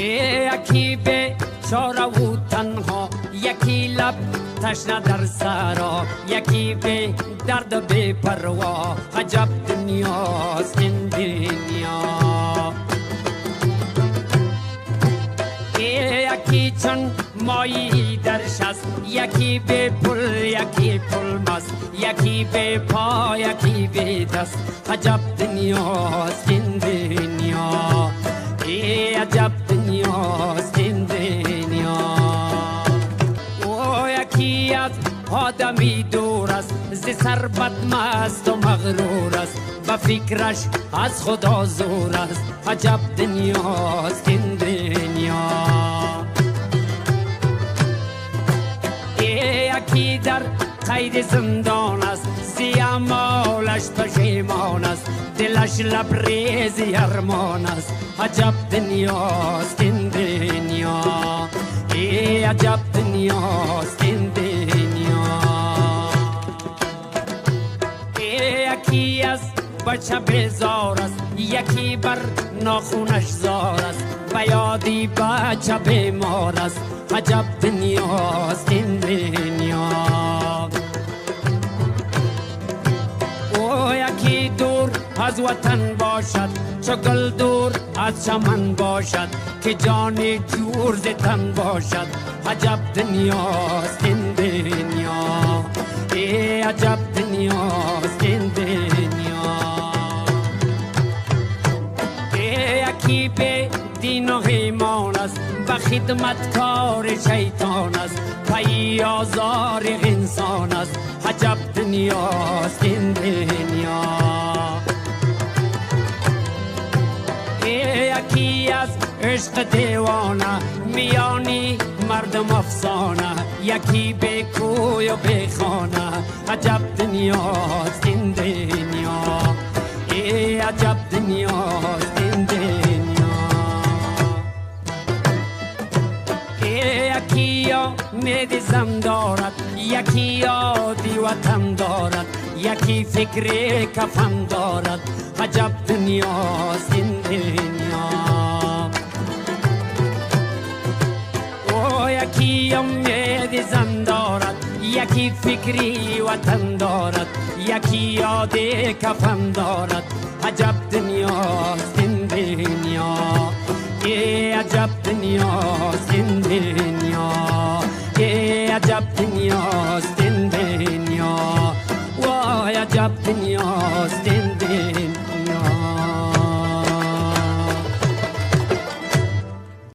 یکی به چاره و تنها، یکی لب تشنه در سرا، یکی به درد و بی پروا. عجب دنیاست این دنیا. یکی چون مایی درش است، یکی به پل، یکی پل مست، یکی به پا، یکی به دست. عجب دنیاست این دنیا. عجب دنیاست این دنیا. او یکی از آدمی دور است، ز ثروت مست و مغرور است، به فکرش از خدا زور است. عجب دنیاست این دنیا. یکی در قید زندان است، زی اعمالش پشیمان است، دلش لبریز ارمان است. عجب دنیاست این دنیا. عجب دنیاست این دنیا. یکی از بچه بیزار است، یکی بر ناخونش زار است، به یادی بچه بیمار است. عجب دنیاست این دنیا. او یکی دور از وطن باشد، چو گل دور از چمن باشد، که جان جور ز تن باشد. عجب دنیاست این دنیا. عجب دنیاست این دنیا. یکی به دین و ایمان است، به خدمتکار شیطان است، پی آزار انسان است. عجب دنیاست این دنیا. یکی از عشق دیوانه، میانی مردم افسانه، یکی به کوی و به خانه. عجب دنیاست این دنیا. عجب دنیاست این دنیا. یکی یاد زم دارد، یکی یادی وطن دارد، یکی فکر کفن دارد. عجب دنیاست این دنیا. او یکی امید زن دارد، یکی فکری وطن دارد، یکی یاد کفن دارد. عجب دنیاست این دنیا. عجب دنیاست این دنیا. عجب دنیاست این دنیا. وای عجب دنیاست